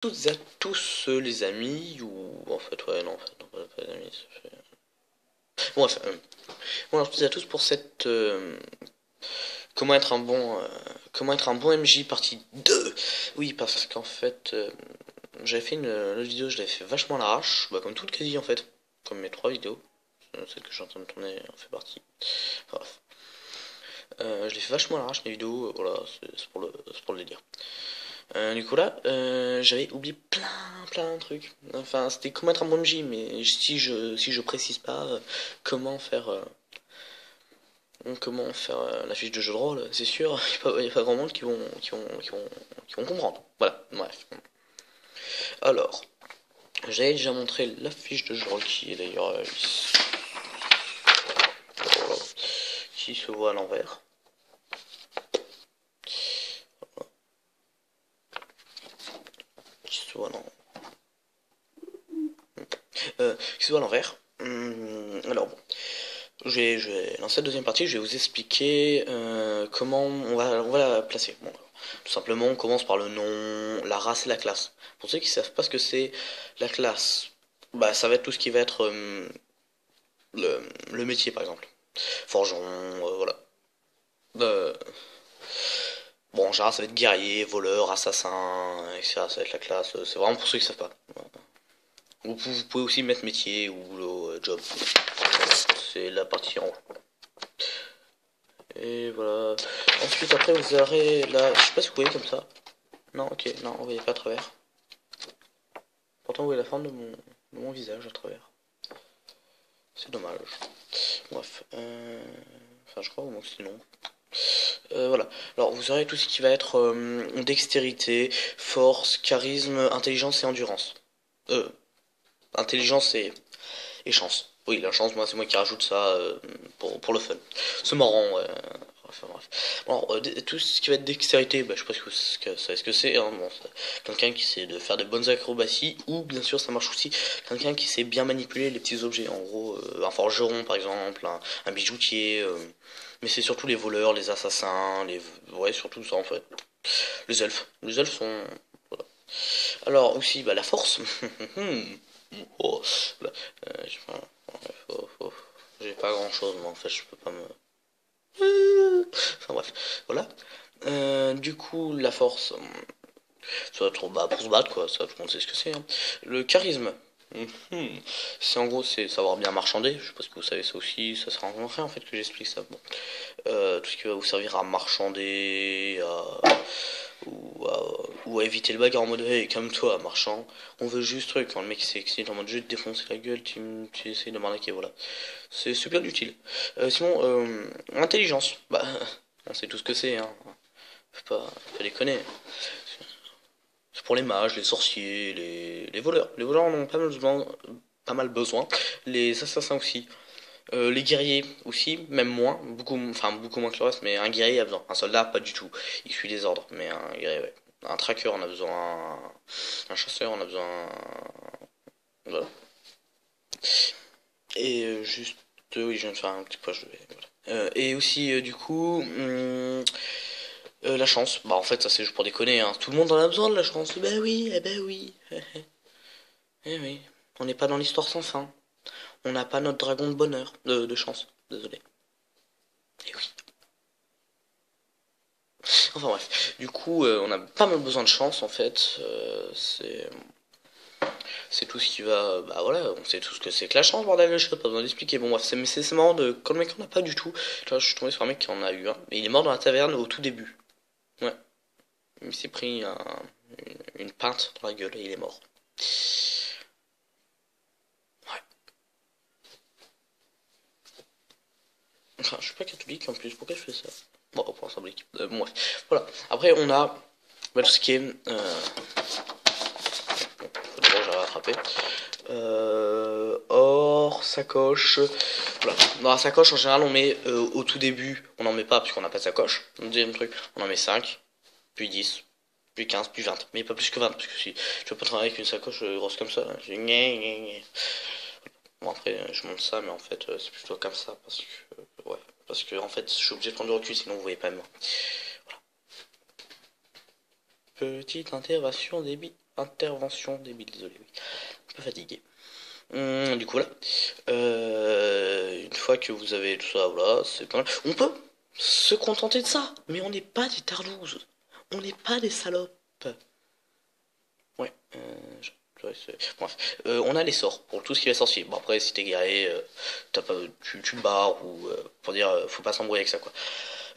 Toutes et à tous les amis, ou en fait ouais non, en fait, non pas les amis, ça fait... Bon bref, bon alors toutes et à tous pour cette comment être un bon comment être un bon MJ partie 2. Oui parce qu'en fait j'avais fait une vidéo, je l'avais fait vachement à l'arrache, bah, comme tout le quasi en fait, comme mes 3 vidéos, celle que je suis en train de tourner en fait partie. Enfin, bref. Je l'ai fait vachement à l'arrache mes vidéos, voilà, c'est pour le délire. Du coup là, j'avais oublié plein de trucs. Enfin, c'était comment être un bon MJ, mais si je précise pas comment faire la fiche de jeu de rôle, c'est sûr, il y a pas grand monde qui vont comprendre. Voilà, bref. Alors, j'avais déjà montré la fiche de jeu de rôle qui est d'ailleurs voilà, qui se voit à l'envers. Qui se voit à l'envers. Qui se voit à l'envers. Alors bon. Je vais lancer la deuxième partie, je vais vous expliquer comment on va la placer. Bon, tout simplement, on commence par le nom, la race et la classe. Pour ceux qui ne savent pas ce que c'est la classe, bah ça va être tout ce qui va être le métier par exemple. Forgeron, voilà. Euh, bon, en général, ça va être guerrier, voleur, assassin, etc. Ça va être la classe. C'est vraiment pour ceux qui ne savent pas. Vous pouvez aussi mettre métier ou boulot, job. C'est la partie en haut. Et voilà. Ensuite, après, vous aurez là. Je sais pas si vous voyez comme ça. Non, ok, non, vous voyez pas à travers. Pourtant, vous voyez la forme de mon visage à travers. C'est dommage. Bref. Enfin, je crois au moins que c'est non. Voilà. Alors, vous aurez tout ce qui va être dextérité, force, charisme, intelligence et endurance. Intelligence et chance. Oui, la chance, moi, c'est moi qui rajoute ça pour le fun. C'est marrant, ouais. Enfin, bref. Bon, alors, tout ce qui va être dextérité, bah, je sais pas ce que c'est. Hein, bon, quelqu'un qui sait de faire de bonnes acrobaties, ou bien sûr, ça marche aussi, quelqu'un qui sait bien manipuler les petits objets. En gros, un forgeron, par exemple, un bijoutier. Mais c'est surtout les voleurs, les assassins, ouais, surtout ça en fait. Les elfes. Les elfes sont. Voilà. Alors aussi, bah, la force. Oh, bah, j'ai pas grand chose, moi en fait, je peux pas me. Enfin bref, voilà. Du coup, la force, ça va être bah, pour se battre, quoi, ça tout le monde sait ce que c'est. Hein. Le charisme, c'est en gros, c'est savoir bien marchander, je sais pas si vous savez ça aussi, ça sert à rien en fait que j'explique ça. Bon. Tout ce qui va vous servir à marchander, ou à éviter le bagarre en mode hey, calme-toi, marchand. On veut juste truc, quand le mec s'excite en mode je vais te défoncer la gueule, tu essayes de m'arnaquer, voilà. C'est super utile. Sinon, intelligence, bah, on sait tout ce que c'est, hein. Faut pas déconner. C'est pour les mages, les sorciers, les voleurs. Les voleurs en ont pas mal besoin. Les assassins aussi. Les guerriers aussi, même moins, beaucoup moins que le reste, mais un guerrier a besoin. Un soldat, pas du tout. Il suit les ordres, mais un guerrier, ouais. Un tracker, on a besoin. Un chasseur, on a besoin. Voilà. Et juste. Oui, je viens de faire un petit point, voilà. Et aussi, du coup. La chance. Bah, en fait, ça c'est juste pour déconner, hein. Tout le monde en a besoin de la chance. Ben oui, eh ben oui. Eh oui. On n'est pas dans l'histoire sans fin. On n'a pas notre dragon de bonheur. De chance. Désolé. Eh oui. Enfin bref, du coup, on a pas mal besoin de chance en fait. C'est tout ce qui va. Bah voilà, on sait tout ce que c'est que la chance, bordel, je sais pas besoin d'expliquer. Bon, bref, c'est marrant de. Quand le mec en a pas du tout. Tu vois, je suis tombé sur un mec qui en a eu un. Mais il est mort dans la taverne au tout début. Ouais. Il s'est pris une pinte dans la gueule et il est mort. Ouais. Enfin, je suis pas catholique en plus, pourquoi je fais ça? Bon, pour symbolique. Bon, bref. Voilà. Après, on a bah, tout ce qui est. D'abord, j'ai rattrapé. Or, sacoche. Voilà. Dans la sacoche, en général, on met au tout début, on n'en met pas parce qu'on n'a pas de sacoche. Le deuxième truc, on en met 5, puis 10, puis 15, puis 20. Mais pas plus que 20, parce que si je peux pas travailler avec une sacoche grosse comme ça, j'ai bon, après, je monte ça, mais en fait, c'est plutôt comme ça, parce que, ouais, parce que, en fait, je suis obligé de prendre du recul, sinon vous voyez pas moi. Voilà. Petite intervention débit. intervention débile, désolé, oui. Un peu fatigué. Du coup, là, une fois que vous avez tout ça, voilà, c'est pas mal. On peut se contenter de ça, mais on n'est pas des tarlouses. On n'est pas des salopes. Ouais, bref. On a les sorts pour tout ce qui est sorcier. Bon, après, si t'es guerrier, t'as pas, tu te barres ou pour dire, faut pas s'embrouiller avec ça, quoi.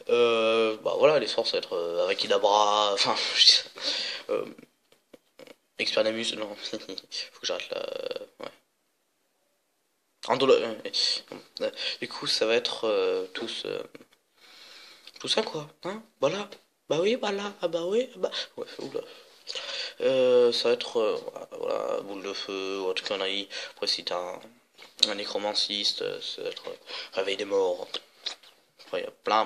Bah voilà, les sorts, ça va être Arakidabra, enfin, euh, Expelliarmus, non, faut que j'arrête là, ouais. Andola, du coup, ça va être tout ça, quoi, hein, voilà. Bah oui, bah là, ah bah oui, bah, ouais, oula. Ça va être, voilà, boule de feu, ou autre connerie. Après, si t'as un nécromanciste, ça va être réveil des morts. Après, il y a plein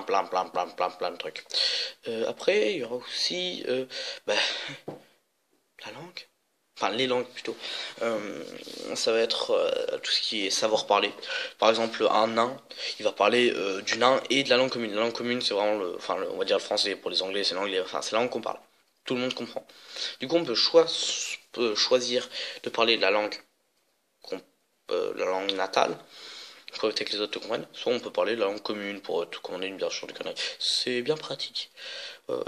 de trucs. Après, il y aura aussi, bah, la langue. Enfin, les langues plutôt. Ça va être tout ce qui est savoir parler. Par exemple, un nain, il va parler du nain et de la langue commune. La langue commune, c'est vraiment enfin, on va dire le français. Pour les anglais, c'est l'anglais. Enfin, c'est la langue qu'on parle. Tout le monde comprend. Du coup, on peut choisir de parler la langue, la langue natale, pour éviter que les autres te comprennent. Soit on peut parler la langue commune pour tout commander une version de conneries. C'est bien pratique. Euh,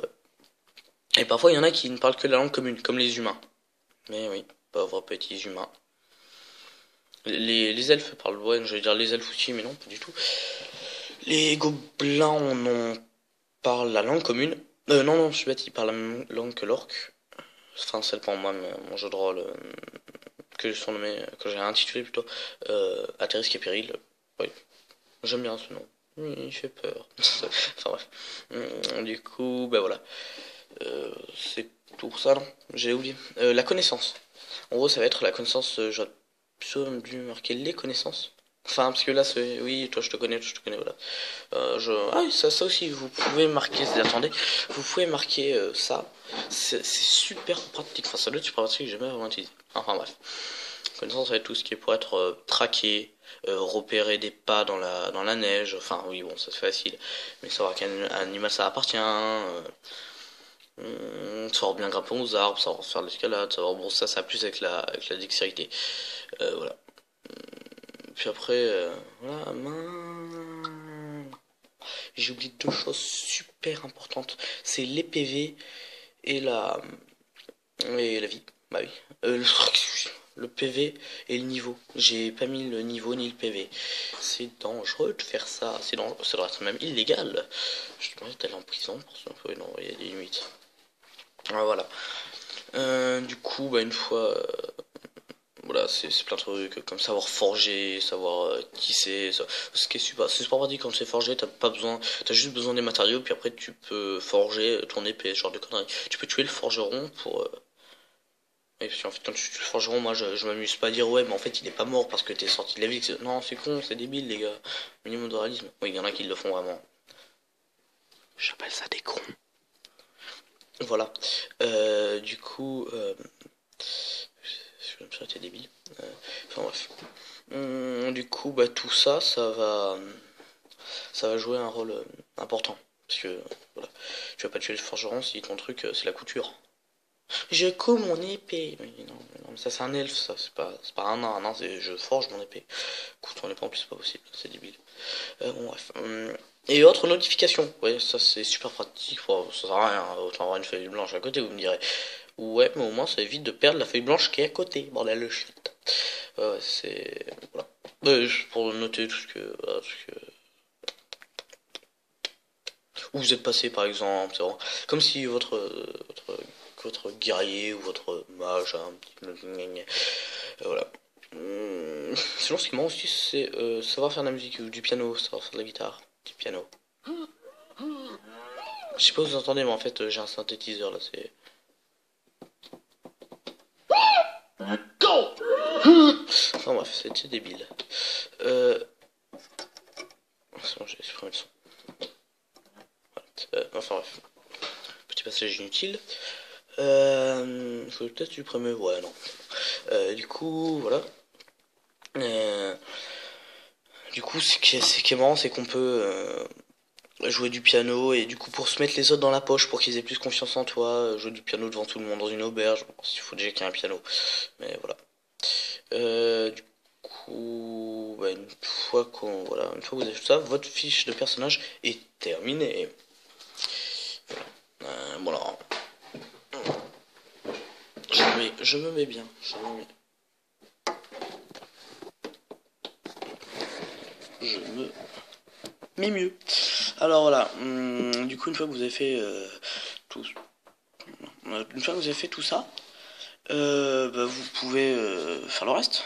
et parfois, il y en a qui ne parlent que la langue commune, comme les humains. Mais oui, pauvres petits humains. Les elfes parlent, ouais, je vais dire les elfes aussi, mais non, pas du tout. Les gobelins, parlent la langue commune. Non, je suis bête, ils parlent la même langue que l'orc. Enfin, celle pour moi, mon jeu de rôle, que j'ai intitulé plutôt, Atterrisque et Péril. Oui, j'aime bien ce nom. Oui, il fait peur. Enfin bref. Du coup, ben voilà. C'est tout pour ça, non? J'ai oublié. La connaissance. En gros, ça va être la connaissance, j'aurais plutôt dû marquer les connaissances. Enfin, parce que là, c'est. Oui, toi je te connais, voilà. Ah oui, ça aussi, vous pouvez marquer. Attendez, vous pouvez marquer ça. C'est super pratique. Enfin, ça doit être super pratique, j'ai jamais vraiment utilisé. Enfin, bref. Connaissance, ça va être tout ce qui est pour être traqué, repérer des pas dans la neige. Enfin, oui, bon, ça c'est facile. Mais savoir quel animal ça appartient. Savoir bien grimper aux arbres, savoir faire de l'escalade, savoir bon ça plus avec la dextérité. Voilà. Puis après, voilà, j'ai oublié deux choses super importantes. C'est les PV et la vie. Bah oui. Le PV et le niveau. J'ai pas mis le niveau ni le PV. C'est dangereux de faire ça. C'est dangereux. Ça doit être même illégal. Je devrais aller en prison pour ça. Non, il y a des limites. Ah, voilà. Du coup, bah, une fois, voilà, c'est plein de trucs comme savoir forger, savoir tisser, ce qui est c'est super pratique quand c'est forgé, t'as juste besoin des matériaux, puis après tu peux forger ton épée, ce genre de conneries. Tu peux tuer le forgeron pour. Et puis en fait, quand tu tues le forgeron, moi je m'amuse pas à dire ouais, mais en fait il est pas mort parce que t'es sorti de la ville. Non, c'est con, c'est débile, les gars. Minimum de réalisme. Oui, il y en a qui le font vraiment. J'appelle ça des cons. Voilà. Du coup. Je me suis débile. Enfin bref. Du coup, bah, tout ça, ça va jouer un rôle important. Parce que, voilà, tu vas pas tuer le forgeron si ton truc, c'est la couture. Je couds mon épée. Non, mais ça c'est un elfe, ça, c'est pas un nain. Un nain, c'est je forge mon épée. Couds ton épée en plus, c'est pas possible, c'est débile. Bon, bref. Et autre notification. Ouais, ça c'est super pratique. Ça sert à rien, autant avoir une feuille blanche à côté, vous me direz. Ouais, mais au moins ça évite de perdre la feuille blanche qui est à côté. Bordel le shit. C'est. Voilà. Pour noter tout ce que. Voilà, où vous êtes passé par exemple. C'est vraiment comme si votre guerrier ou votre mage a un petit. Voilà. Sinon, ce qui est marrant aussi, c'est savoir faire de la musique ou du piano, savoir faire de la guitare, du piano. Je sais pas si vous entendez, mais en fait, j'ai un synthétiseur là, c'est. Go. Enfin bref, c'était débile. C'est bon, j'ai supprimé le son. Enfin bref. Petit passage inutile. Je vais peut-être supprimer. Ouais, non. Du coup, voilà. Du coup, ce qui est marrant, c'est qu'on peut jouer du piano et du coup pour se mettre les autres dans la poche pour qu'ils aient plus confiance en toi, jouer du piano devant tout le monde dans une auberge. Bon, il faut déjà qu'il y ait un piano, mais voilà. Du coup, bah, une fois que vous avez fait ça, votre fiche de personnage est terminée. Bon alors, je me mets bien, je me mets mieux. Alors voilà, du coup une fois que vous avez fait tout, une fois que vous avez fait tout ça, bah, vous pouvez faire le reste.